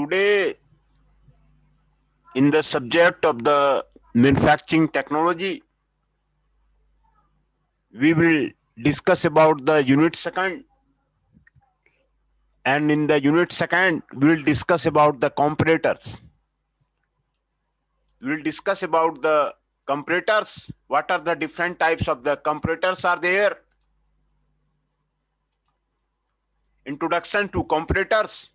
Today, in the subject of the manufacturing technology, we will discuss about the unit second, and in the unit second, we will discuss about the comparators. We will discuss about the comparators. What are the different types of the comparators are there? Introduction to comparators,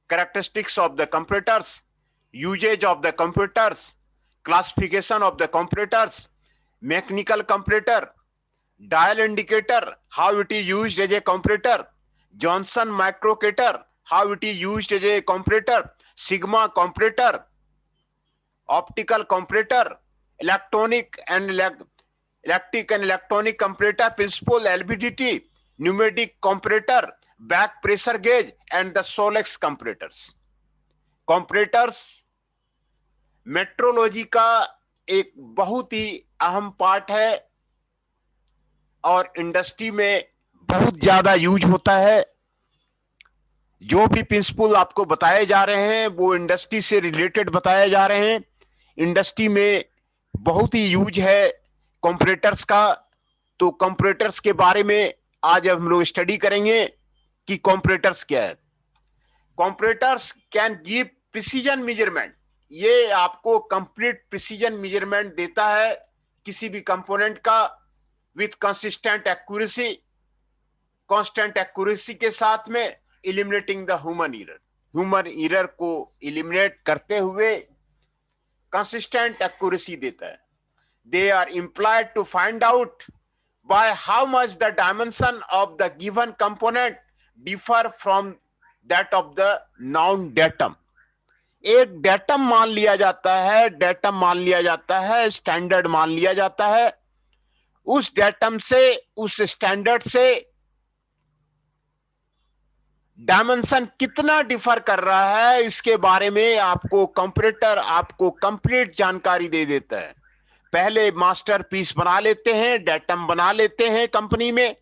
characteristics of the comparators, usage of the comparators, classification of the comparators, mechanical comparator, dial indicator, how it is used as a comparator, Johnson microcator, how it is used as a comparator, sigma comparator, optical comparator, electric and electronic comparator principle, LVDT, pneumatic comparator, back pressure gauge, and the Solex comparators. Comparators metrology का एक बहुत ही अहम part है और industry में बहुत ज्यादा use होता है। जो भी प्रिंसिपल आपको बताए जा रहे हैं वो इंडस्ट्री से रिलेटेड बताए जा रहे हैं। इंडस्ट्री में बहुत ही यूज है कंपरेटर्स का। तो कंपरेटर्स के बारे में आज हम लोग स्टडी करेंगे कि कंपरेटर्स क्या है। कंपरेटर्स कैन गिव प्रिसीजन मेजरमेंट। ये आपको कंप्लीट प्रिसीजन मेजरमेंट देता है किसी भी कंपोनेंट का with consistent accuracy, constant accuracy के साथ में एलिमिनेटिंग द ह्यूमन एरर को एलिमिनेट करते हुए कंसिस्टेंट एक्यूरेसी देता है। They are employed to find out by how much the dimension of the given component differ from that of the known datum. एक datum मान लिया जाता है, स्टैंडर्ड मान लिया जाता है। उस डेटम से, उस स्टैंडर्ड से डायमेंशन कितना डिफर कर रहा है इसके बारे में आपको कंपरेटर आपको कंप्लीट जानकारी दे देता है। पहले मास्टरपीस बना लेते हैं, डेटम बना लेते हैं कंपनी में,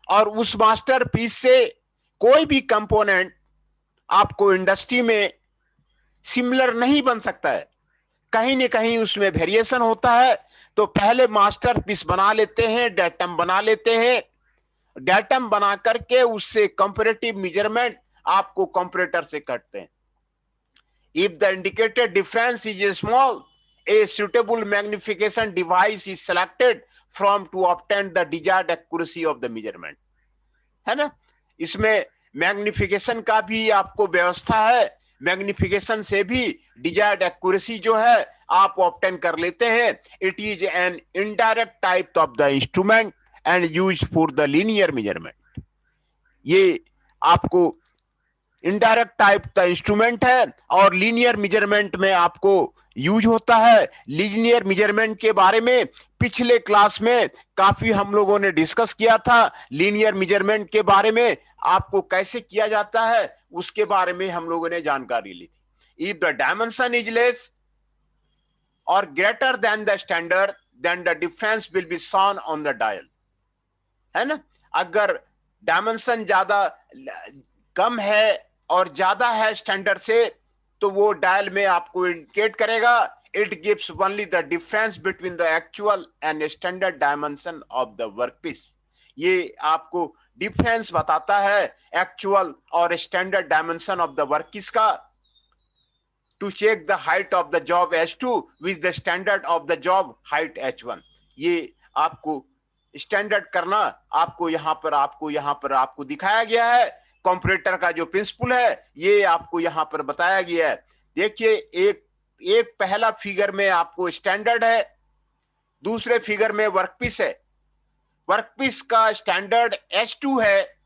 और उस मास्टरपीस से कोई भी कंपोनेंट आपको इंडस्ट्री में सिमिलर नहीं बन सकता है, कहीं न कहीं उसमें वेरिएशन होता है। तो पहले मास्टरपीस बना लेते हैं, डेटम बना लेते हैं, डेटम बना करके उससे कंपैरेटिव मेजरमेंट आपको कंपैरेटर से करते हैं। If the indicated difference is small, a suitable magnification device is selected from to obtain the desired accuracy of the measurement, है ना। इसमें मैग्निफिकेशन का भी आपको व्यवस्था है। मैग्निफिकेशन से भी डिजायर्ड एक्यूरेसी जो है आप ऑब्टेन कर लेते हैं। It is an indirect type of the instrument and use for the linear measurement. ये आपको इनडायरेक्ट टाइप का इंस्ट्रूमेंट है और लीनियर मेजरमेंट में आपको यूज होता है। लीनियर मेजरमेंट के बारे में पिछले क्लास में काफी हम लोगों ने डिस्कस किया था। लीनियर मेजरमेंट के बारे में आपको कैसे किया जाता है उसके बारे में हम लोगों ने जानकारी ली थी। If the dimension is less or greater than the standard then the difference will be shown on the dial, है ना। अगर डायमेंशन ज्यादा कम है और ज्यादा है स्टैंडर्ड से तो वो डायल में आपको इंडिकेट करेगा। It gives only the difference between the actual and standard dimension of the workpiece. ये आपको डिफरेंस बताता है एक्चुअल और standard dimension of the workpiece का। To check the height of the job H2 with the standard of the job height H1। ये आपको standard करना आपको यहाँ पर आपको दिखाया गया है। कंपैरेटर का जो प्रिंसिपल है ये आपको यहाँ पर बताया गया है। देखिए एक पहला फिगर में आपको स्टैंडर्ड है, दूसरे फिगर में वर्कपीस है। वर्कपीस का स्टैंडर्ड H2 है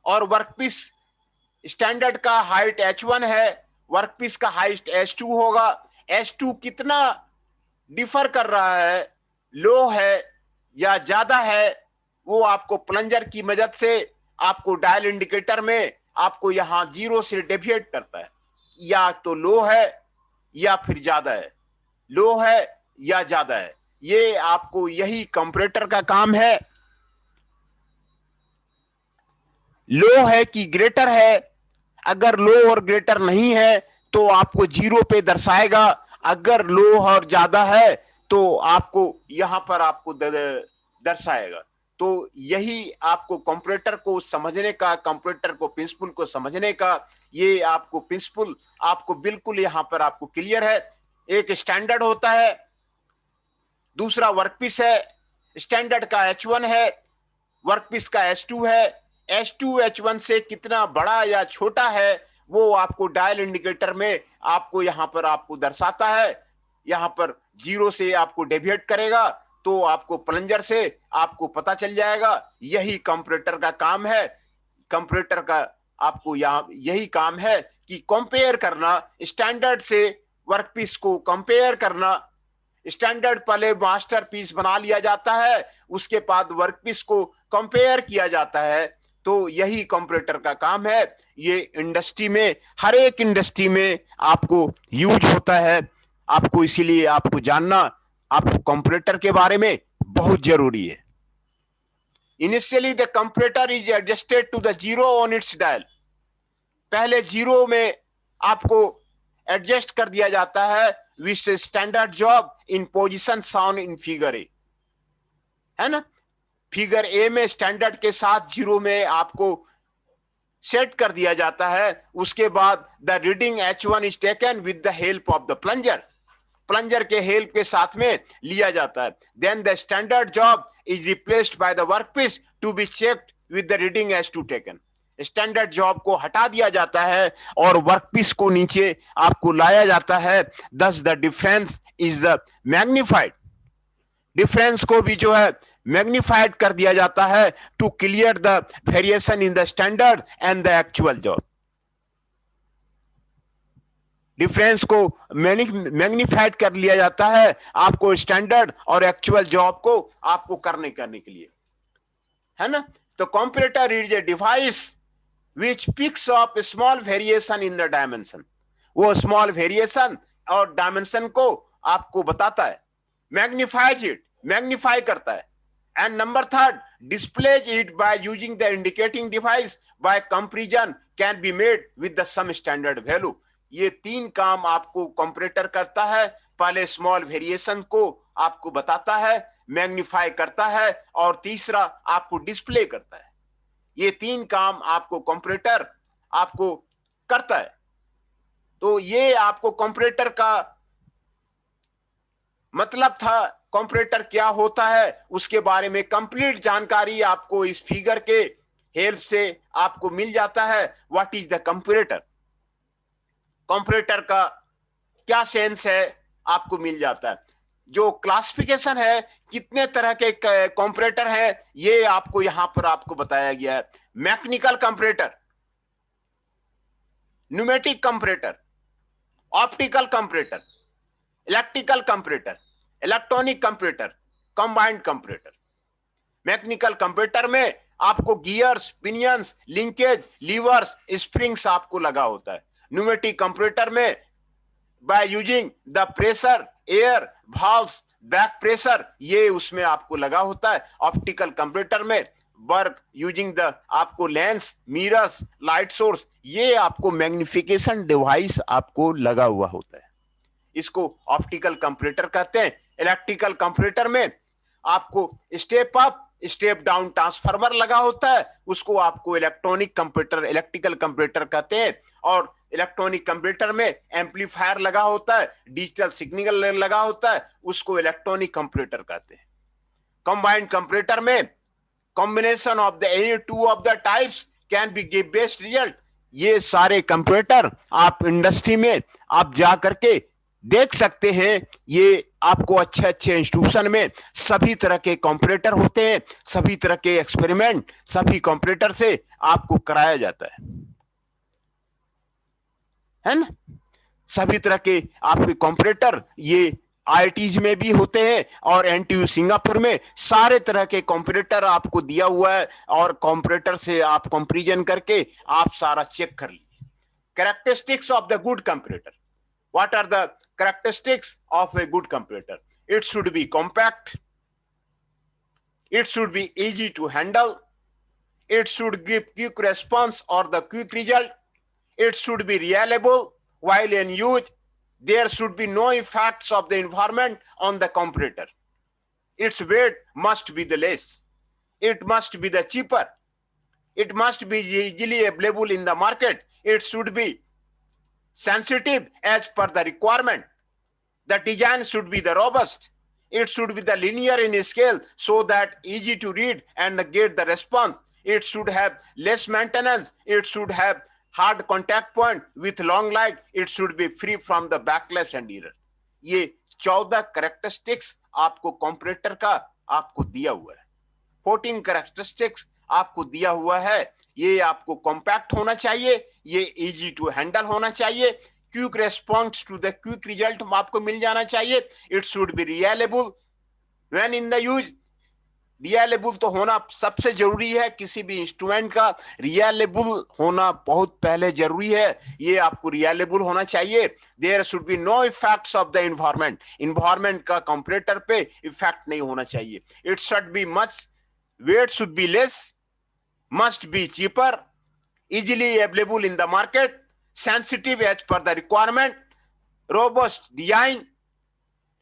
और वर्कपीस स्टैंडर्ड का हाइट H1 है, वर्कपीस का हाइट H2 होगा। H2 कितना डिफर कर रहा है, लो है या ज्यादा है, वो आपको प्लंजर की मदद से आपको डायल इंडिकेटर में आपको यहां 0 से डेविएट करता है। या तो लो है या फिर ज्यादा है, लो है या ज्यादा है। ये आपको यही कंपैरेटर का काम है। लो है कि ग्रेटर है, अगर लो और ग्रेटर नहीं है तो आपको जीरो पे दर्शाएगा, अगर लो और ज्यादा है तो आपको यहां पर आपको दर्शाएगा। तो यही आपको कंप्यूटर को समझने का, कंप्यूटर को प्रिंसिपल को समझने का, ये आपको प्रिंसिपल आपको बिल्कुल यहां पर आपको क्लियर है। एक स्टैंडर्ड होता है, दूसरा वर्कपीस है, स्टैंडर्ड का H1 है, वर्कपीस का H2 है। H2 H1 से कितना बड़ा या छोटा है वो आपको डायल इंडिकेटर में आपको यहां पर आपको दर्शाता है। यहां पर जीरो से आपको डेविएट करेगा तो आपको प्लंजर से आपको पता चल जाएगा। यही कंप्यूटर का काम है। कंप्यूटर का आपको यहाँ यही काम है कि कंपेयर करना, स्टैंडर्ड से वर्कपीस को कंपेयर करना। स्टैंडर्ड पहले मास्टरपीस बना लिया जाता है, उसके बाद वर्कपीस को कंपेयर किया जाता है। तो यही कंप्यूटर का काम है। ये इंडस्ट्री में, हर एक इंडस्ट्री में आपको यूज होता है। आपको इसीलिए आपको जानना, आपको कंप्यूटर के बारे में बहुत जरूरी है। Initially the computer is adjusted to the zero on its dial. पहले जीरो में आपको एडजस्ट कर दिया जाता है with standard job in position sound in figure A, है ना। फिगर ए में स्टैंडर्ड के साथ जीरो में आपको सेट कर दिया जाता है। उसके बाद the reading H1 is taken with the help of the plunger. Plunger के हेल्प के साथ में लिया जाता है। Then the standard job is replaced by the workpiece to be checked with the reading H2 taken. Standard job को हटा दिया जाता है और वर्कपीस को नीचे आपको लाया जाता है। Thus the difference is the magnified. Difference को भी जो है मैग्निफाइड कर दिया जाता है to clear the variation in the standard and the actual job. Difference को मैग्निफाइड कर लिया जाता है आपको स्टैंडर्ड और एक्चुअल जॉब को आपको करने के लिए, है ना। तो computer is a device which picks up small variation in the dimension. वो स्मॉल वेरिएशन और डायमेंशन को आपको बताता है, मैग्निफाइज इट, मैग्निफाई करता है। And number third, displays it by using the indicating device by comparison can be made with the some standard value. ये तीन काम आपको कंप्यूटर करता है। पहले स्मॉल वेरिएशन को आपको बताता है, मैग्निफाई करता है, और तीसरा आपको डिस्प्ले करता है। ये तीन काम आपको कंप्यूटर आपको करता है। तो ये आपको कंप्यूटर का मतलब था, कंप्यूटर क्या होता है उसके बारे में कंप्लीट जानकारी आपको इस फिगर के हेल्प से आपको मिल जाता है। What is the computer, computer का क्या सेंस है आपको मिल जाता है। जो क्लासिफिकेशन है, कितने तरह के कंप्यूटर है, ये आपको यहां पर आपको बताया गया है। Mechanical computer, pneumatic computer, optical computer, electrical computer, electronic computer, combined computer. Mechanical computer में आपको गियर्स, पिनियंस, लिंकेज, लीवर्स, स्प्रिंग्स आपको लगा होता है। न्यूमेटिक कंप्यूटर में bye using the pressure, air, valves, back pressure, ये उसमें आपको लगा होता है। ऑप्टिकल कंप्यूटर में वर्क यूजिंग द आपको लेंस, मिरर्स, लाइट सोर्स, ये आपको मैग्निफिकेशन डिवाइस आपको लगा हुआ होता है। इसको ऑप्टिकल कंप्यूटर कहते हैं। इलेक्ट्रिकल कंप्यूटर में आपको step up, step down transformer लगा होता है, उसको आपको इलेक्ट्रॉनिक कंप्यूटर, इलेक्ट्रिकल कंप्यूटर कहते हैं। और इलेक्ट्रॉनिक कंप्यूटर में एम्पलीफायर लगा होता है, डिजिटल सिग्नल लगा होता है, उसको इलेक्ट्रॉनिक कंप्यूटर कहते हैं। कंबाइंड कंप्यूटर में combination of the any two of the types can be give best result. ये सारे कंप्यूटर आप इंडस्ट्री में आप जा करके देख सकते हैं। ये आपको अच्छे अच्छे इंस्टीट्यूशन में सभी तरह के कंप्यूटर होते हैं, सभी तरह के एक्सपेरिमेंट सभी कंप्यूटर से आपको कराया जाता है ना। सभी तरह के आपके कंप्यूटर ये IITs में भी होते हैं और NTU सिंगापुर में सारे तरह के कंप्यूटर आपको दिया हुआ है, और कंप्यूटर से आप कंपैरिजन करके आप सारा चेक कर लीजिए। Characteristics of the good computer, what are the characteristics of a good computer? It should be compact, it should be easy to handle, it should give quick response or the quick result, It should be reliable while in use. There should be no effects of the environment on the comparator. Its weight must be the less. It must be the cheaper. It must be easily available in the market. It should be sensitive as per the requirement. The design should be the robust. It should be the linear in scale so that easy to read and get the response. It should have less maintenance. It should have hard contact point with long life. It should be free from the backlash and error. ये 14 characteristics आपको comparator का आपको दिया हुआ है. 14 characteristics आपको दिया हुआ है. ये आपको कॉम्पैक्ट होना चाहिए, ये इजी टू हैंडल होना चाहिए, quick response to the quick result आपको मिल जाना चाहिए. It should be reliable when in the use. Reliable तो होना सबसे जरूरी है. किसी भी इंस्ट्रूमेंट का रिलायबल होना बहुत पहले जरूरी है. ये आपको रिलायबल होना चाहिए. There should be no effects of the environment. Environment का कंपैरेटर पे इफेक्ट नहीं होना चाहिए. It should be much weight should be less, must be cheaper, easily available in the market, sensitive as per the requirement, robust design.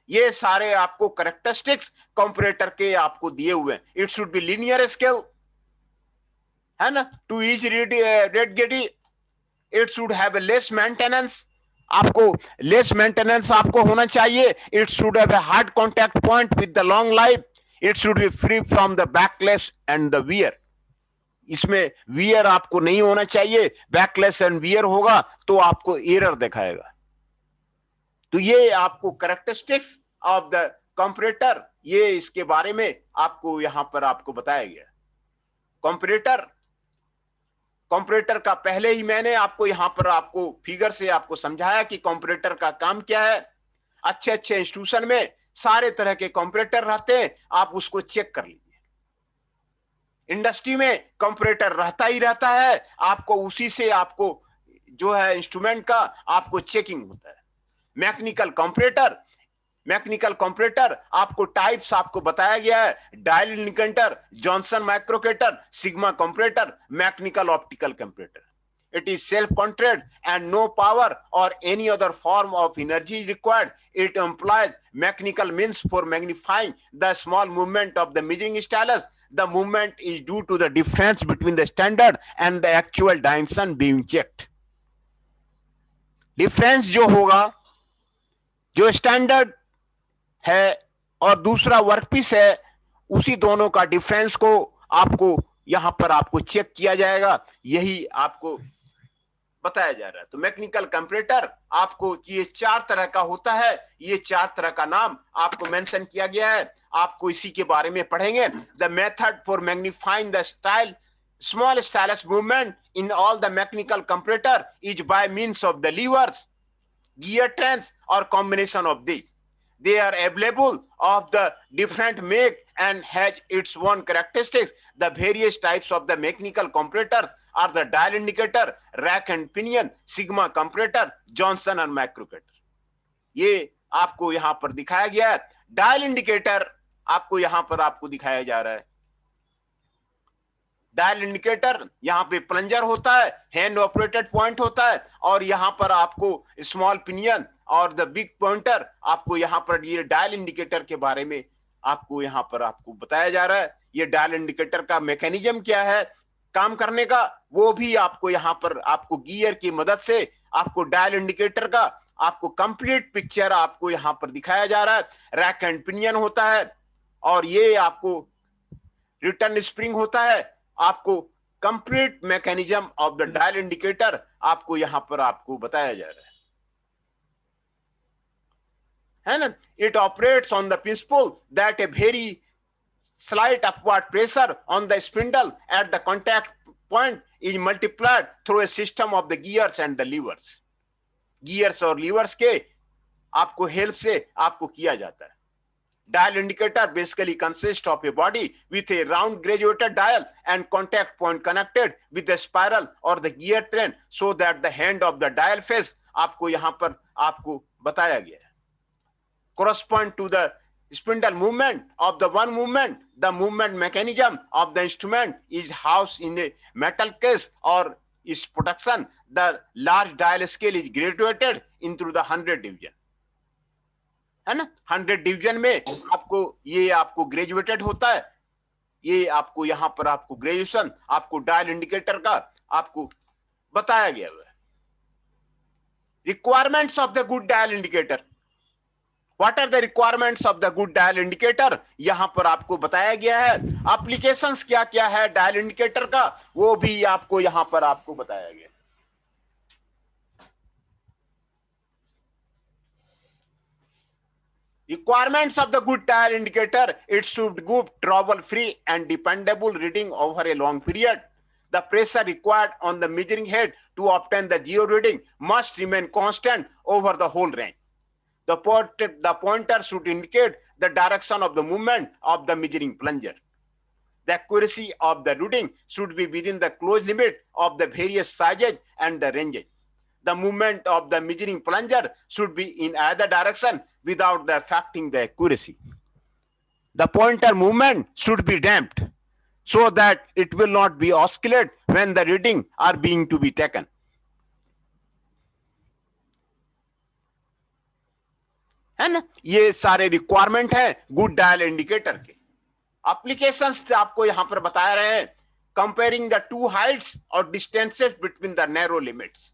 ये सारे आपको characteristics comparator के आपको दिए हुए हैं. It should be linear scale, है ना, टू ईच रेड गेटी. It should have less maintenance. आपको लेस मेंटेनेंस आपको होना चाहिए. It should have a hard contact point with the long life. It should be free from the backlash and the wear. इसमें wear आपको नहीं होना चाहिए. बैकलेस एंड वियर होगा तो आपको एरर दिखाएगा. तो ये आपको कैरेक्टरिस्टिक्स ऑफ द कंपैरेटर, ये इसके बारे में आपको यहां पर आपको बताया गया. कंपैरेटर का पहले ही मैंने आपको यहां पर आपको फिगर से आपको समझाया कि कंपैरेटर का काम क्या है. अच्छे अच्छे इंस्टीट्यूशन में सारे तरह के कंपैरेटर रहते हैं, आप उसको चेक कर लीजिए. इंडस्ट्री में कंपैरेटर रहता ही रहता है. आपको उसी से आपको जो है इंस्ट्रूमेंट का आपको चेकिंग होता है. मैकेनिकल कंपैरेटर आपको टाइप्स आपको बताया गया है. Dial indicator, Johnson microkator, sigma comparator, mechanical optical comparator. It is self-contained and no power or any other form of energy is required. It employs mechanical means for magnifying the small movement of the measuring stylus. The movement is due to the difference between the standard and the actual dimension being checked. Difference जो होगा, जो standard है और दूसरा workpiece है, उसी दोनों का डिफरेंस को आपको यहां पर आपको चेक किया जाएगा. यही आपको बताया जा रहा है. तो मैकेनिकल कंपैरेटर आपको ये 4 तरह का होता है. ये 4 तरह का नाम आपको मेंशन किया गया है. आपको इसी के बारे में पढ़ेंगे. The method for magnifying the small stylus movement in all the mechanical comparator is by means of the levers, gear trains, or combination of these. They are available of the different make and has its own characteristics. The various types of the mechanical comparators are the dial indicator, rack and pinion, sigma comparator, Johnson and microcator. ये आपको यहां पर दिखाया गया है. Dial indicator आपको यहां पर आपको दिखाया जा रहा है. डायल इंडिकेटर यहां पे प्लंजर होता है, हैंड ऑपरेटेड पॉइंट होता है, और यहां पर आपको स्मॉल पिनियन और द बिग पॉइंटर आपको यहां पर ये डायल इंडिकेटर के बारे में आपको यहां पर आपको बताया जा रहा है. ये डायल इंडिकेटर का मैकेनिज्म क्या है काम करने का, वो भी आपको यहां पर आपको गियर की मदद से आपको डायल इंडिकेटर का आपको कंप्लीट पिक्चर आपको यहां पर दिखाया जा रहा है. रैक एंड पिनियन होता है, और ये आपको रिटर्न स्प्रिंग होता है. आपको complete mechanism of the dial indicator आपको यहां पर आपको बताया जा रहा है ना. It operates on the principal that a very slight upward pressure on the spindle at the contact point is multiplied through a system of the gears and the levers. Gears और levers के आपको help से आपको किया जाता है. Dial indicator basically consists of a body with a round graduated dial and contact point connected with the spiral or the gear train so that the hand of the dial face आपको यहाँ पर आपको बताया गया है. Correspond to the spindle movement of the one movement. The movement mechanism of the instrument is housed in a metal case or is protection, the large dial scale is graduated into the 100 division, है ना। 100 division में आपको ये आपको graduated होता है, ये आपको यहां पर आपको ग्रेजुएशन आपको डायल इंडिकेटर का आपको बताया गया है। Requirements of the good dial indicator, what are the requirements of the good dial indicator, यहां पर आपको बताया गया है। एप्लीकेशंस क्या क्या है डायल इंडिकेटर का, वो भी आपको यहां पर आपको बताया गया। Requirements of the good dial indicator, it should give trouble-free and dependable reading over a long period. The pressure required on the measuring head to obtain the zero reading must remain constant over the whole range. The pointer should indicate the direction of the movement of the measuring plunger. The accuracy of the reading should be within the closed limit of the various sizes and the ranges. The movement of the measuring plunger should be in either direction without affecting the accuracy. The pointer movement should be damped so that it will not be oscillate when the reading are being to be taken. है ना, ये सारे requirement है good dial indicator के। Applications आपको यहां पर बता रहे हैं, कंपेयरिंग द टू हाइट्स और distances between the narrow limits.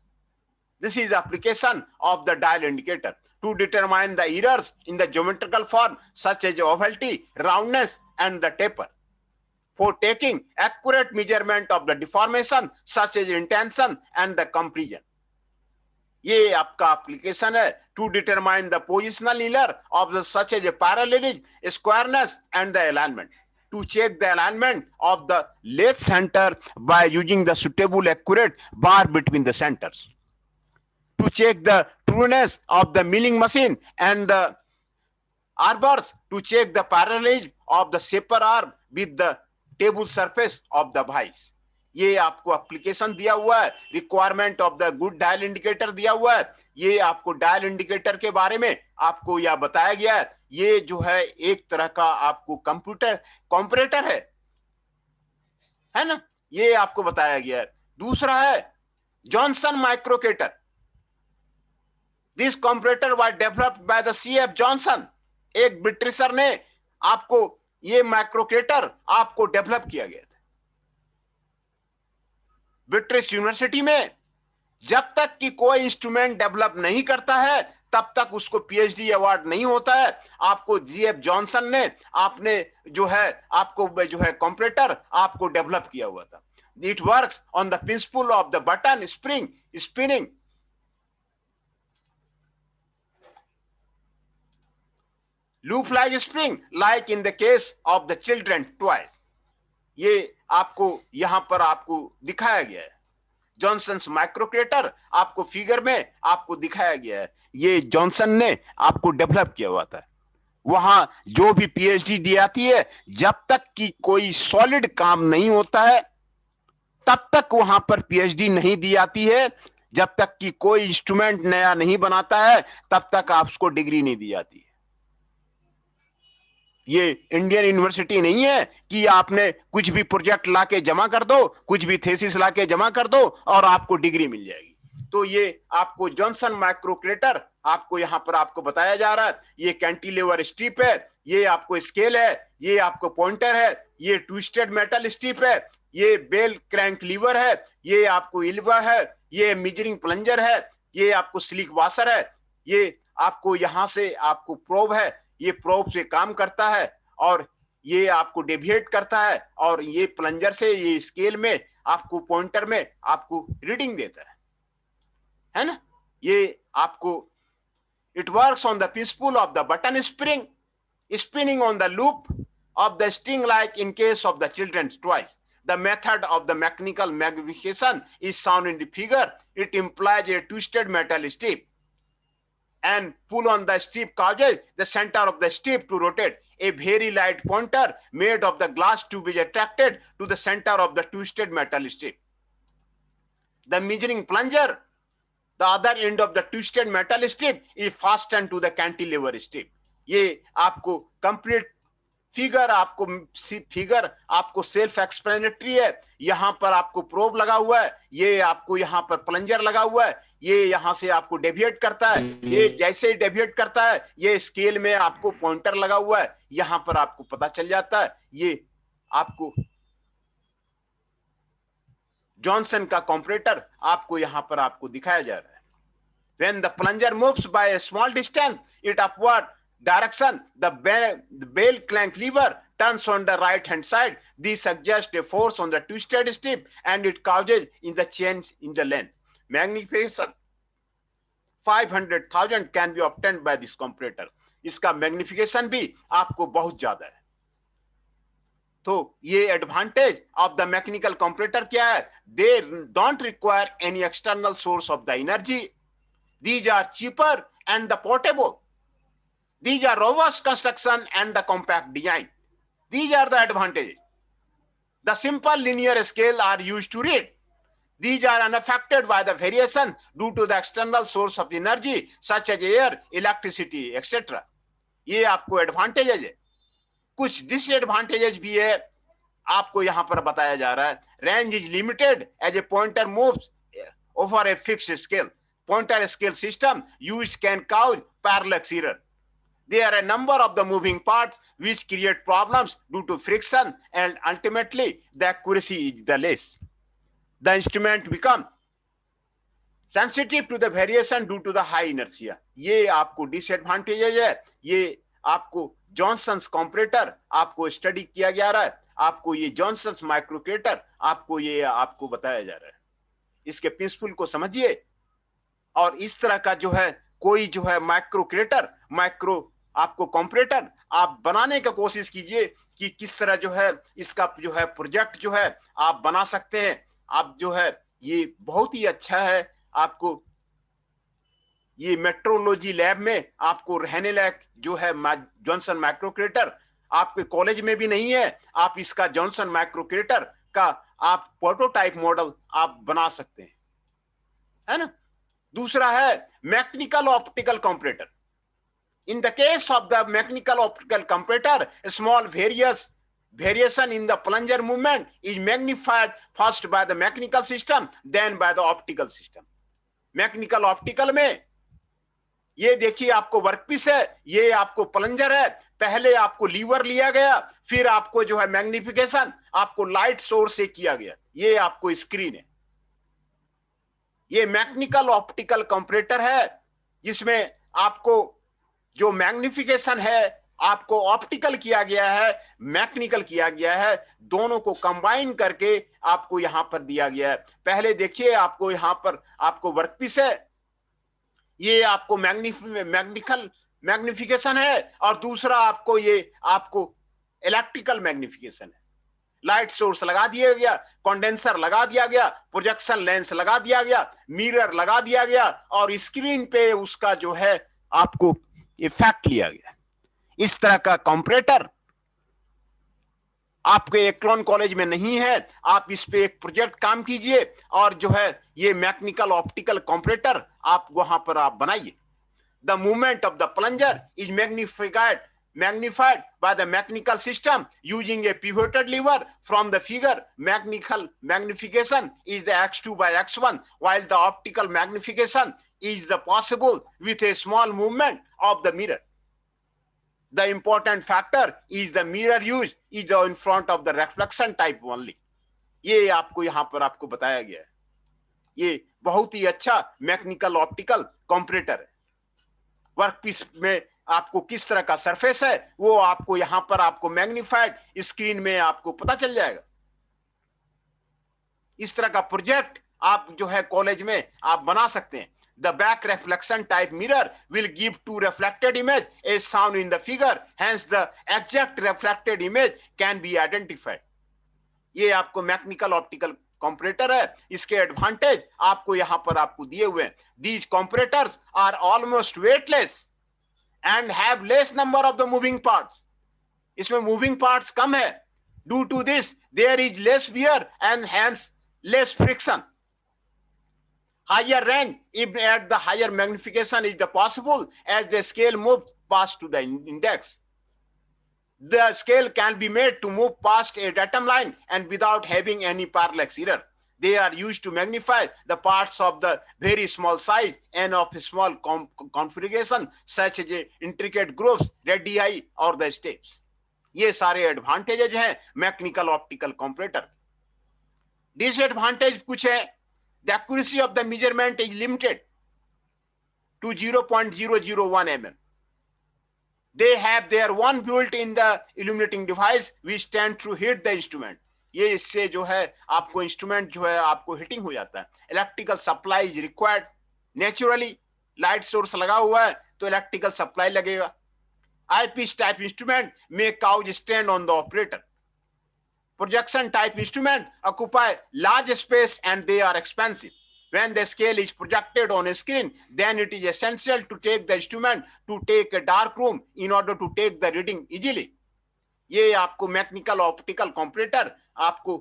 This is application of the dial indicator to determine the errors in the geometrical form such as ovality, roundness and the taper. For taking accurate measurement of the deformation such as intention and the compression. ये आपका application है to determine the positional error of the such as a parallelism, squareness and the alignment. To check the alignment of the lathe center by using the suitable accurate bar between the centers. To check the trueness of the milling machine and the arbors, to check the parallelism of the shaper arm with the table surface of the vice. ये आपको application दिया हुआ है, requirement of the good dial indicator दिया हुआ है। ये आपको डायल इंडिकेटर के बारे में आपको यह बताया गया है। ये जो है एक तरह का आपको कंपैरेटर है ना, ये आपको बताया गया है। दूसरा है Johnson microkator. This comparator was developed by the CF Johnson. एक ब्रिटिशर ने आपको ये माइक्रोकेटर आपको डेवलप किया गया था ब्रिटिश यूनिवर्सिटी में। जब तक कि कोई इंस्ट्रूमेंट डेवलप नहीं करता है तब तक उसको PhD अवार्ड नहीं होता है। आपको GF जॉनसन ने आपने जो है आपको जो है कंपैरेटर आपको डेवलप किया हुआ था। It works on the principle of the button spring spinning loop like spring like in the case of the children toys. ये आपको यहां पर आपको दिखाया गया है। जॉनसन माइक्रोकेटर आपको फिगर में आपको दिखाया गया है। ये जॉनसन ने आपको डेवलप किया हुआ था। वहां जो भी PhD दी जाती है, जब तक कि कोई सॉलिड काम नहीं होता है तब तक वहां पर PhD नहीं दी जाती है। जब तक कि कोई इंस्ट्रूमेंट नया नहीं बनाता है तब तक आपको डिग्री नहीं दी जाती है। ये इंडियन यूनिवर्सिटी नहीं है कि आपने कुछ भी प्रोजेक्ट लाके जमा कर दो, कुछ भी थीसिस लाके जमा कर दो और आपको डिग्री मिल जाएगी। तो ये आपको जॉनसन माइक्रोकेटर आपको यहां पर आपको बताया जा रहा है। ये कैंटिलीवर स्ट्रिप है, ये आपको स्केल है, ये आपको पॉइंटर है, ये ट्विस्टेड मेटल स्ट्रिप है, ये बेल क्रैंक लीवर है, ये आपको इल्वा है, ये मेजरिंग प्लंजर है, ये आपको स्लिक वाशर है, ये आपको यहां से आपको प्रोब है, ये प्रोब से काम करता है और ये आपको डेविएट करता है और ये प्लंजर से ये स्केल में आपको पॉइंटर में आपको रीडिंग देता है ना। ये आपको it works on the principle of the button spring spinning on the loop of the string like in case of the children's toys. The method of the mechanical magnification is shown in the figure. It implies a twisted metal strip and pull on the strip causes the center of the strip to rotate. A very light pointer made of the glass tube is attracted to the center of the twisted metal strip. The measuring plunger, the other end of the twisted metal strip, is fastened to the cantilever strip. ये आपको complete figure आपको self explanatory है। यहां पर आपको probe लगा हुआ है, ये आपको यहां पर प्लंजर लगा हुआ है, ये यहां से आपको डेविएट करता है। ये जैसे ही डेविएट करता है, ये स्केल में आपको पॉइंटर लगा हुआ है, यहां पर आपको पता चल जाता है। ये आपको जॉनसन का कंपैरेटर आपको यहां पर आपको दिखाया जा रहा है। When the plunger moves by a small distance, it upward direction, the bell crank lever turns on the right hand side. This suggests a force on the twisted strip and it causes in the change in the length. Magnification 500,000 can be obtained by this comparator. इसका magnification भी आपको बहुत ज्यादा है। तो ये advantage of the mechanical comparator क्या है? They don't require any external source of the energy. These are cheaper and the portable. These are robust construction and the compact design. These are the advantages. The simple linear scale are used to read. These are unaffected by the variation due to the external source of energy such as air, electricity, etc. ये आपको advantages है। कुछ disadvantages भी है, आपको यहां पर बताया जा रहा है। Range is limited as a pointer moves over a fixed scale. Pointer scale system used can cause parallax error. There are a number of the moving parts which create problems due to friction and ultimately the accuracy is the less. The instrument become sensitive to the variation due to the high inertia. ये आपको disadvantages है। ये आपको Johnson's comparator आपको study किया जा रहा है। आपको ये जॉनसन्स माइक्रोक्रेटर आपको बताया जा रहा है। इसके प्रिंसिपल को समझिए और इस तरह का जो है कोई जो है माइक्रो आपको कंपैरेटर आप बनाने का कोशिश कीजिए कि किस तरह जो है इसका जो है प्रोजेक्ट जो है आप बना सकते हैं। आप जो है ये बहुत ही अच्छा है। आपको ये मेट्रोलॉजी लैब में आपको रहने लायक जो है जॉनसन माइक्रोक्रेटर आपके कॉलेज में भी नहीं है। आप इसका जॉनसन माइक्रोक्रेटर का आप प्रोटोटाइप मॉडल आप बना सकते हैं, है ना। दूसरा है mechanical optical comparator. In the case of the mechanical optical comparator, a small variation in the plunger movement is magnified first by the mechanical system, then by the optical system. Mechanical optical में ये देखिए आपको workpiece है, ये आपको plunger है, पहले आपको लीवर लिया गया, फिर आपको जो है मैग्निफिकेशन आपको लाइट सोर्स से किया गया, ये आपको स्क्रीन है। ये मैकेनिकल ऑप्टिकल कंपैरेटर है जिसमें आपको जो मैग्निफिकेशन है आपको ऑप्टिकल किया गया है, मैकेनिकल किया गया है, दोनों को कंबाइन करके आपको यहां पर दिया गया है। पहले देखिए आपको यहां पर आपको वर्कपीस है, ये आपको मैग्निफिकेशन है, और दूसरा आपको ये आपको इलेक्ट्रिकल मैग्निफिकेशन है। लाइट सोर्स लगा दिया गया, कंडेंसर लगा दिया गया, प्रोजेक्शन लेंस लगा दिया गया, मिरर लगा दिया गया, और स्क्रीन पे उसका जो है आपको इफेक्ट लिया गया। इस तरह का कंपैरेटर आपके एक्लॉन कॉलेज में नहीं है। आप इस पे एक प्रोजेक्ट काम कीजिए और जो है ये मैकेनिकल ऑप्टिकल कंपैरेटर आप वहां पर आप बनाइए। The movement of the plunger is magnified by the mechanical system using a pivoted lever. From the figure, mechanical magnification is the x2 by x1, while the optical magnification is the possible with a small movement of the mirror. The important factor is the mirror use is in front of the reflection type only. ये आपको यहां पर आपको बताया गया है। ये बहुत ही अच्छा मैकेनिकल ऑप्टिकल कंपैरेटर है। वर्कपीस में आपको किस तरह का सरफेस है वो आपको यहां पर आपको मैग्निफाइड स्क्रीन में आपको पता चल जाएगा। इस तरह का प्रोजेक्ट आप जो है कॉलेज में आप बना सकते हैं। The back reflection type mirror will give two reflected image as shown in the figure. Hence, the exact reflected image can be identified. ये आपको मैकेनिकल ऑप्टिकल कंपैरेटर है। इसके एडवांटेज आपको यहां पर आपको दिए हुए हैं। These comparators are almost weightless and have less number of the moving parts. इसमें moving parts कम है। Due to this, there is less wear and hence less friction. Higher range, even at the higher magnification, is the possible as the scale moves past to the index. The scale can be made to move past a datum line and without having any parallax error. They are used to magnify the parts of the very small size and of small configuration such as intricate groups, radii or the steps. ये सारे advantages हैं mechanical optical comparator. Disadvantage कुछ है, the accuracy of the measurement is limited to 0.001 mm. They have their one built in the illuminating device which tend to hit the instrument. ये इससे जो है आपको इंस्ट्रूमेंट जो है आपको हिटिंग हो जाता है। Electrical supply is required, naturally light source लगा हुआ है तो इलेक्ट्रिकल सप्लाई लगेगा। eyepiece type instrument may cause strain on the operator. Projection type instrument occupy large space and they are expensive. When the scale is projected on a screen, then it is essential to take the instrument to take a dark room in order to take the reading easily. ये आपको mechanical optical comparator आपको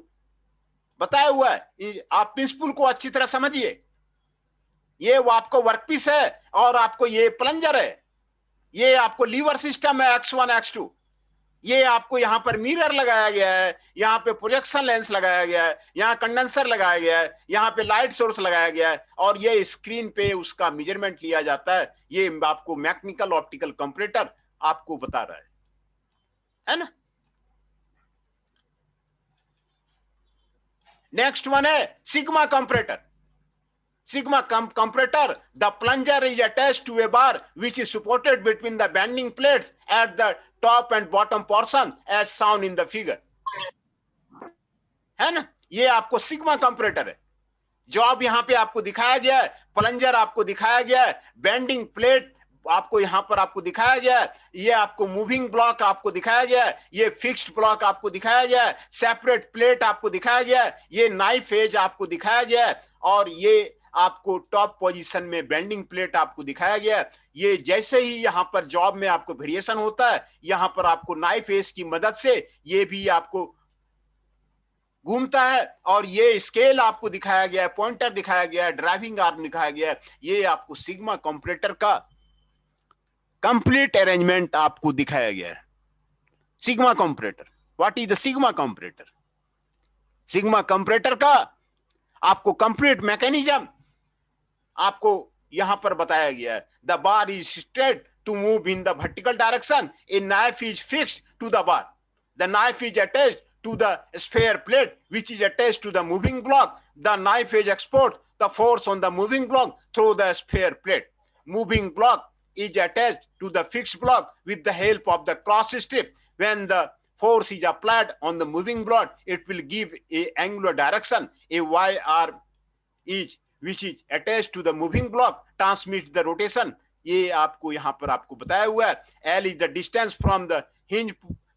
बताया हुआ है। आप principal को अच्छी तरह समझिए। ये वो आपको वर्कपीस है और आपको ये प्लंजर है, ये आपको लीवर सिस्टम है X1 X2। ये आपको यहाँ पर मिरर लगाया गया है, यहाँ पे प्रोजेक्शन लेंस लगाया गया है, यहाँ कंडेंसर लगाया गया है, यहाँ पे लाइट सोर्स लगाया गया है और ये स्क्रीन पे उसका मेजरमेंट लिया जाता है। ये आपको मैकेनिकल ऑप्टिकल कंपैरेटर आपको बता रहा है ना। नेक्स्ट वन है sigma comparator. Sigma comparator, the plunger is attached to a bar which is supported between the bending plates at the top and bottom portion as shown in the figure. है ना, ये आपको sigma comparator है। Job यहां पे आपको दिखाया गया है, प्लंजर आपको दिखाया गया है, बेंडिंग प्लेट आपको यहां पर आपको दिखाया गया है, ये आपको मूविंग ब्लॉक आपको दिखाया गया है, ये फिक्स्ड ब्लॉक आपको दिखाया गया है, सेपरेट प्लेट आपको दिखाया गया है, ये नाइफ एज आपको दिखाया गया है और ये आपको टॉप पोजीशन में बेंडिंग प्लेट आपको दिखाया गया है। ये जैसे ही यहां पर जॉब में आपको वेरिएशन होता है, यहां पर आपको नाइफ एज की मदद से ये भी आपको घूमता है और ये स्केल आपको दिखाया गया है, पॉइंटर दिखाया गया है, ड्राइविंग आर्म दिखाया गया है। ये आपको सिग्मा कंपैरेटर का कंप्लीट अरेंजमेंट आपको दिखाया गया है। Sigma comparator, what is the sigma comparator? Sigma comparator का आपको कंप्लीट मैकेनिज्म आपको यहां पर बताया गया है। The bar is straight to move in the vertical direction, a knife is fixed to the bar, the knife is attached to the sphere plate which is attached to the moving block. The knife edge exports the force on the moving block through the sphere plate. Moving block is attached to the fixed block with the help of the cross strip. When the force is applied on the moving block, it will give a angular direction. A y-arm is which is attached to the moving block transmits the rotation. ये आपको यहाँ पर आपको बताया हुआ है। L is the distance from the hinge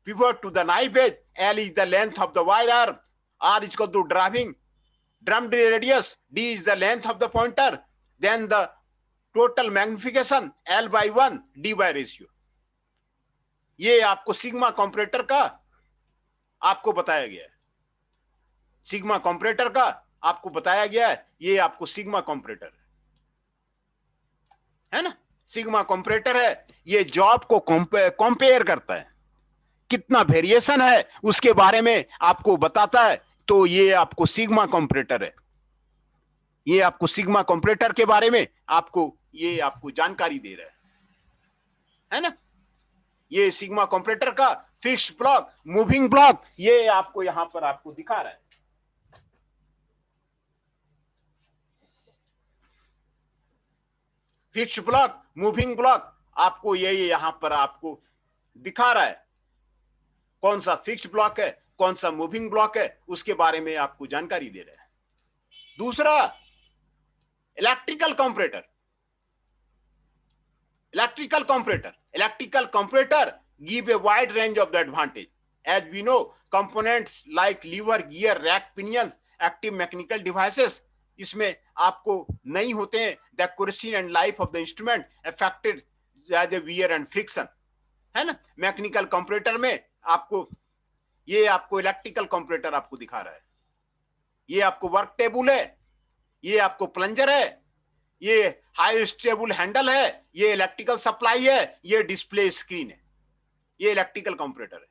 pivot to the knife edge. L is the length of the wire arm. R is equal to driving drum radius. D is the length of the pointer. Then the total magnification L by 1 D by ratio. ये आपको sigma comparator का आपको बताया गया है। Sigma comparator का आपको बताया गया है। ये आपको सिग्मा कंपैरेटर है ना। सिग्मा कंपैरेटर है, ये जॉब को कंपेयर करता है, कितना वेरिएशन है उसके बारे में आपको बताता है। तो ये आपको सिग्मा कंपैरेटर है। ये आपको सिग्मा कंपैरेटर के बारे में आपको ये आपको जानकारी दे रहा है ना। ये सिग्मा कंपैरेटर का फिक्स्ड ब्लॉक, मूविंग ब्लॉक ये आपको यहां पर आपको दिखा रहा है। फिक्स्ड ब्लॉक, मूविंग ब्लॉक आपको ये यहां पर आपको दिखा रहा है। कौन सा फिक्स्ड ब्लॉक है, कौन सा मूविंग ब्लॉक है, उसके बारे में आपको जानकारी दे रहा है। दूसरा electrical comparator. Electrical comparator, electrical comparator give a wide range of the advantage. As we know, components like lever, gear, rack, pinions, active mechanical devices इसमें आपको नहीं होते हैं। The accuracy and life of the instrument affected by the wear and friction, है ना। Mechanical comparator में आपको ये आपको इलेक्ट्रिकल कंपैरेटर आपको दिखा रहा है। ये आपको वर्क टेबल है, ये आपको प्लंजर है, ये हाई स्टेबल हैंडल है, ये इलेक्ट्रिकल सप्लाई है, ये डिस्प्ले स्क्रीन है। ये इलेक्ट्रिकल कंपैरेटर है।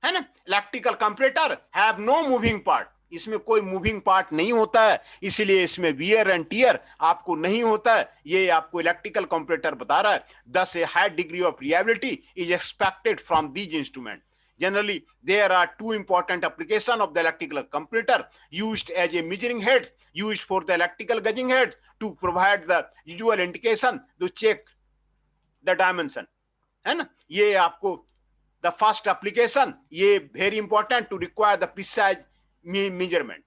है ना। Electrical comparator have no moving part, इसमें कोई मूविंग पार्ट नहीं होता है, इसीलिए इसमें वियर एंड टियर आपको नहीं होता है, ये आपको इलेक्ट्रिकल कंपैरेटर बता रहा है। Thus a high degree of reliability is expected from these instrument. Generally, there are two important applications of the electrical comparator used as a measuring heads, used for the electrical gauging heads to provide the usual indication to check the dimension, है ना। ये आपको the first application, ये very important to require the precise measurement,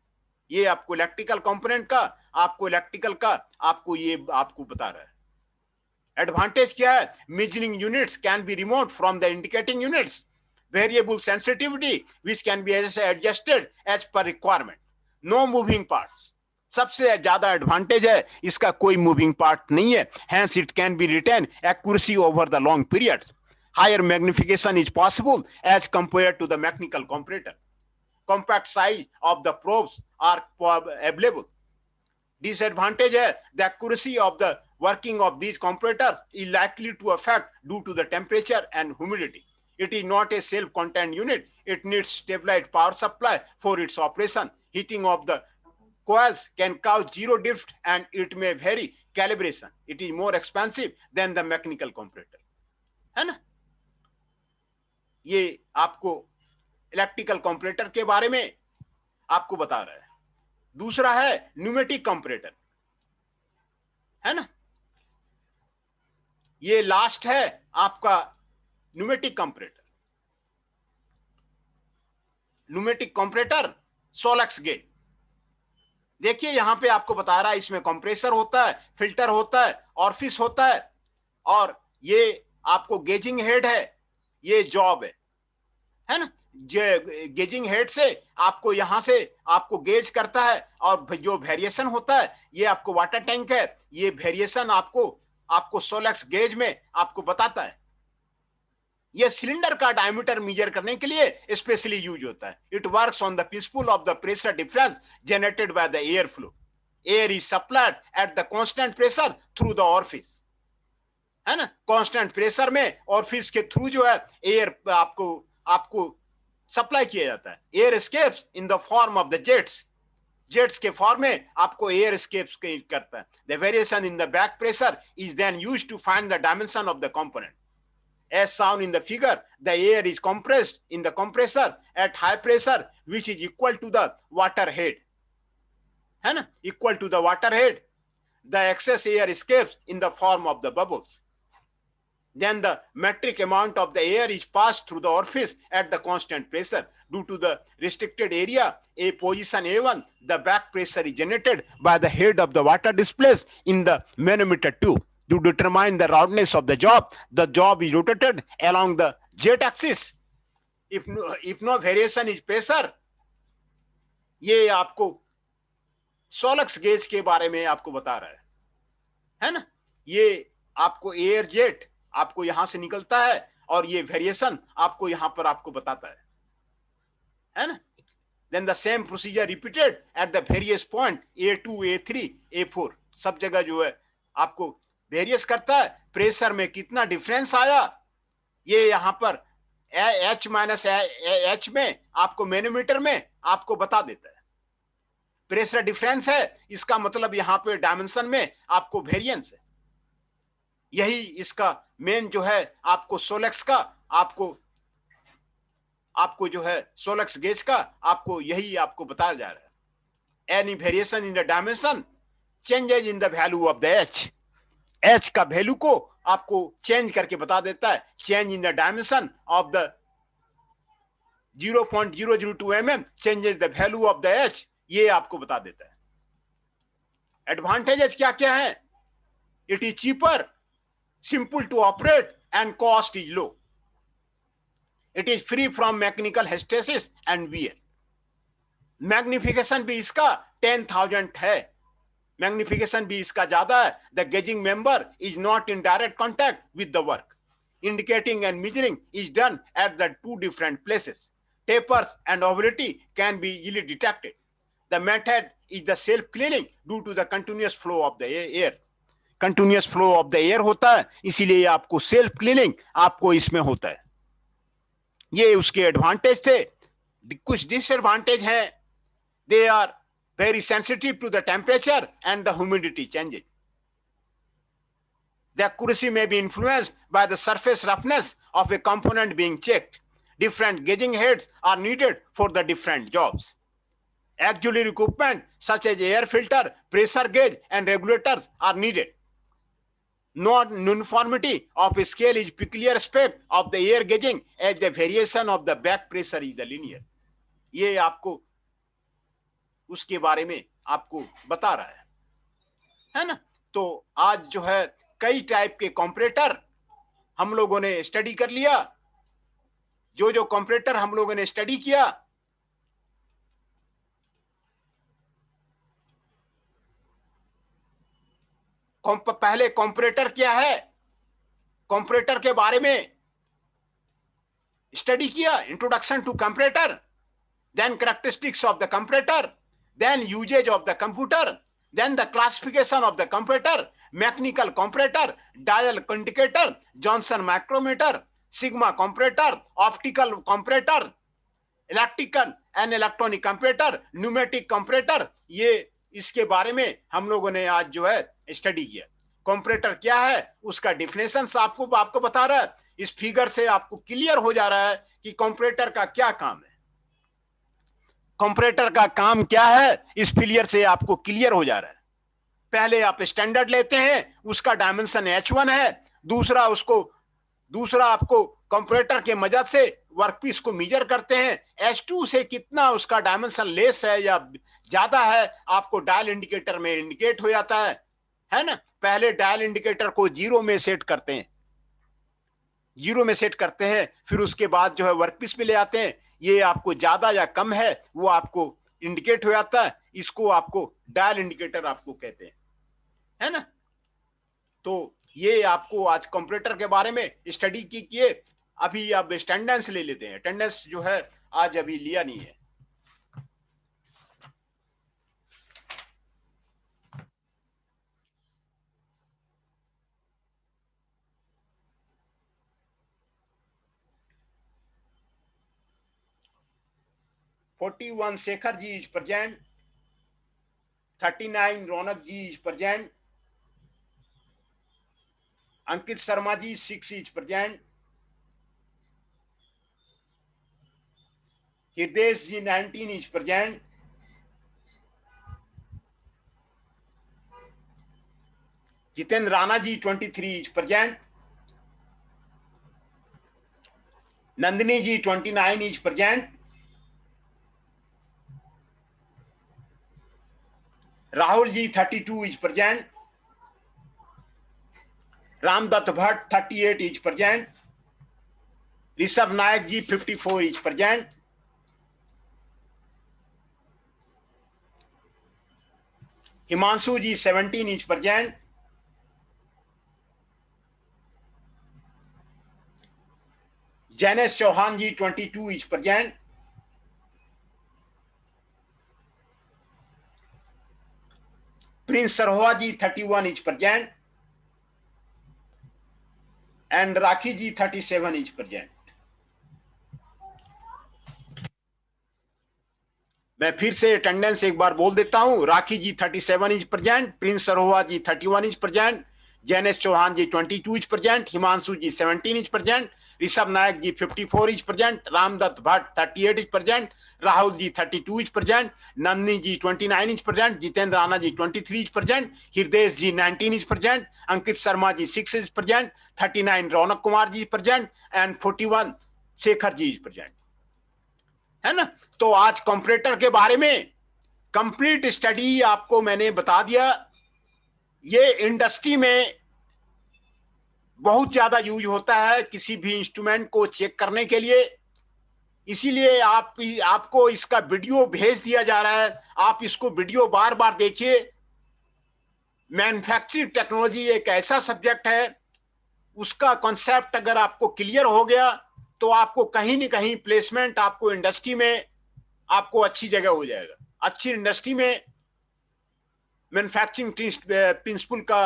ये आपको electrical component का, आपको electrical का आपको ये आपको बता रहा है। एडवांटेज क्या है? Measuring units can be remote from the indicating units, variable sensitivity which can be adjusted as per requirement, no moving parts। सबसे ज्यादा एडवांटेज है इसका, कोई मूविंग पार्ट नहीं है, hence it can be retained accuracy over the long periods। higher magnification is possible as compared to the mechanical comparator। compact size of the probes are available। disadvantage है, the accuracy of the working of these comparators is likely to affect due to the temperature and humidity। It is not a self-contained unit. It needs stabilized power supply for its operation। heating of the coils can cause zero drift and it may vary calibration। it is more expensive than the mechanical comparator, है ना। ये आपको electrical comparator के बारे में आपको बता रहा है। दूसरा है न्यूमेटिक कंपैरेटर, है ना। ये लास्ट है आपका pneumatic comparator. Pneumatic comparator Solex gauge, देखिए यहां पे आपको बता रहा है, इसमें कंप्रेसर होता है, फिल्टर होता है, ऑरफिस होता है, और ये आपको गेजिंग हेड है, ये जॉब है ना। गेजिंग हेड से आपको यहां से आपको गेज करता है, और जो वेरिएशन होता है ये आपको वाटर टैंक है, ये वेरिएशन आपको सोलेक्स गेज में आपको बताता है। ये सिलेंडर का डायमीटर मेजर करने के लिए स्पेशली यूज होता है। It works on the principle of the pressure difference generated by the air flow. Air is supplied at the constant pressure through the ऑरफिस, है ना। कांस्टेंट प्रेशर में ऑरफिस के थ्रू जो है एयर आपको सप्लाई किया जाता है। Air escapes in the form of the jets के फॉर्म में आपको एयर एस्केप्स करता है। The variation in the back pressure is then used to find the dimension of the component. As shown in the figure, the air is compressed in the compressor at high pressure, which is equal to the water head, है ना, equal to the water head। The excess air escapes in the form of the bubbles। Then the metric amount of the air is passed through the orifice at the constant pressure। Due to the restricted area, a position A1, the back pressure is generated by the head of the water displaced in the manometer tube। To determine the roundness of the job is rotated along the jet axis। If no variation is pressure। ये आपको Solex gauge के बारे में आपको बता रहा है ना। ये आपको एयर जेट आपको यहां से निकलता है, और ये वेरिएशन आपको यहां पर आपको बताता है ना। Then the same procedure repeated at the various point A2, A3, A4, सब जगह जो है आपको वेरियस करता है। प्रेशर में कितना डिफरेंस आया, ये यहां पर H माइनस H में आपको मैनोमीटर में आपको बता देता है। प्रेशर डिफरेंस है, इसका मतलब यहां पे डायमेंशन में आपको वेरिएंस है। यही इसका मेन जो है आपको सोलेक्स का आपको जो है सोलेक्स गेज का आपको यही आपको बताया जा रहा है। Any variation in the dimension changes in the value of the H का वैल्यू को आपको चेंज करके बता देता है। Change in the dimension of the 0.002 mm changes the value of the H, ये आपको बता देता है। एडवांटेजेस क्या क्या है? It is cheaper, simple to operate and cost is low. It is free from mechanical hysteresis and wear. Magnification भी इसका 10,000 है, मैग्निफिकेशन भी इसका ज्यादा है। The gauging member is not in direct contact with the work. Indicating and measuring is done at the two different places. Tapers and ovality can be easily detected। The method is the self cleaning due to the continuous flow of the air। continuous flow of the air होता है, इसीलिए आपको self cleaning आपको इसमें होता है। ये उसके एडवांटेज थे। कुछ डिसएडवांटेज है, they are very sensitive to the temperature and the humidity changes. The accuracy may be influenced by the surface roughness of a component being checked. Different gauging heads are needed for the different jobs. Auxiliary equipment such as air filter, pressure gauge, and regulators are needed. Non-uniformity of scale is peculiar aspect of the air gauging, as the variation of the back pressure is the linear. ये आपको उसके बारे में आपको बता रहा है ना। तो आज जो है कई टाइप के कंपैरेटर हम लोगों ने स्टडी कर लिया। जो कंपैरेटर हम लोगों ने स्टडी किया, पहले कंपैरेटर क्या है, कंपैरेटर के बारे में स्टडी किया, introduction to comparator, then characteristics of the comparator, then usages of the computer, then the classification of the comparator, mechanical comparator, dial indicator, Johnson micrometer, sigma comparator, optical comparator, electrical and electronic comparator, pneumatic comparator, ये इसके बारे में हम लोगों ने आज जो है स्टडी किया। कंपैरेटर क्या है, उसका डिफिनेशन आपको बता रहा है। इस फिगर से आपको क्लियर हो जा रहा है कि कंपैरेटर का क्या काम है, कंपैरेटर का काम क्या है, इस फिगर से आपको क्लियर हो जा रहा है। पहले आप स्टैंडर्ड लेते हैं, उसका डायमेंशन H1 है। दूसरा आपको कंपैरेटर के मदद से वर्कपीस को मेजर करते हैं, H2 से कितना उसका डायमेंशन लेस है या ज्यादा है, आपको डायल इंडिकेटर में इंडिकेट हो जाता है ना। पहले डायल इंडिकेटर को जीरो में सेट करते हैं, फिर उसके बाद जो है वर्कपीस पे ले आते हैं। ये आपको ज्यादा या कम है वो आपको इंडिकेट हो जाता है, इसको आपको डायल इंडिकेटर आपको कहते हैं, है ना। तो ये आपको आज कंपैरेटर के बारे में स्टडी किए। अभी अब अटेंडेंस ले लेते हैं। अटेंडेंस जो है आज अभी लिया नहीं है। (41) Shekhar ji is present, 39 Raunak ji is present, Ankit Sharma ji 6 is present, Hriday ji 19 is present, Jitendra Rana ji 23 is present, Nandini ji 29 is present, Rahul ji 32 is present, Ramdatt Bhatt 38 is present, Rishabh Nayak ji 54 is present, Himanshu ji 17 is present, Jainesh Chauhan ji 22 is present, Prince Sarhoa ji 31 is present, and Rakhi ji 37 is present। मैं फिर से अटेंडेंस एक बार बोल देता हूं। Rakhi ji 37 is present, Prince Sarhoa ji 31 is present, Jainesh Chauhan ji 22 is present, Himanshu ji 17 is present, Rishabh Nayak ji 54 is present, Ramdatt Bhatt 38 is present, Rahul ji 32 is present, Nandini ji 29 is present, Jitendra Rana ji 23 is present, Hriday ji 19 is present, Ankit Sharma ji 6 is present, 39 Raunak Kumar ji present, and 41 Shekhar ji is present, है ना। तो आज कंपैरेटर के बारे में कंप्लीट स्टडी आपको मैंने बता दिया। ये इंडस्ट्री में बहुत ज्यादा यूज होता है किसी भी इंस्ट्रूमेंट को चेक करने के लिए, इसीलिए आपको इसका वीडियो भेज दिया जा रहा है। आप इसको वीडियो बार बार देखिए। मैन्युफैक्चरिंग टेक्नोलॉजी एक ऐसा सब्जेक्ट है, उसका कॉन्सेप्ट अगर आपको क्लियर हो गया तो आपको कहीं न कहीं प्लेसमेंट आपको इंडस्ट्री में आपको अच्छी जगह हो जाएगा। अच्छी इंडस्ट्री में मैन्युफैक्चरिंग प्रिंसिपल का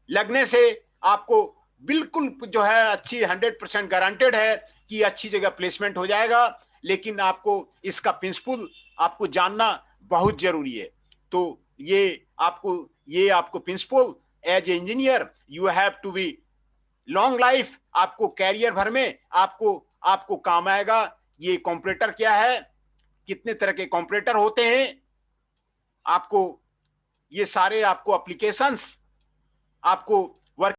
लगने से आपको बिल्कुल जो है अच्छी 100% गारंटेड है कि अच्छी जगह प्लेसमेंट हो जाएगा, लेकिन आपको इसका प्रिंसिपल आपको जानना बहुत जरूरी है। तो ये आपको principle as a engineer you have to be long life, आपको कैरियर भर में आपको आपको काम आएगा। ये कंप्यूटर क्या है, कितने तरह के कंप्यूटर होते हैं, आपको ये सारे आपको एप्लीकेशंस आपको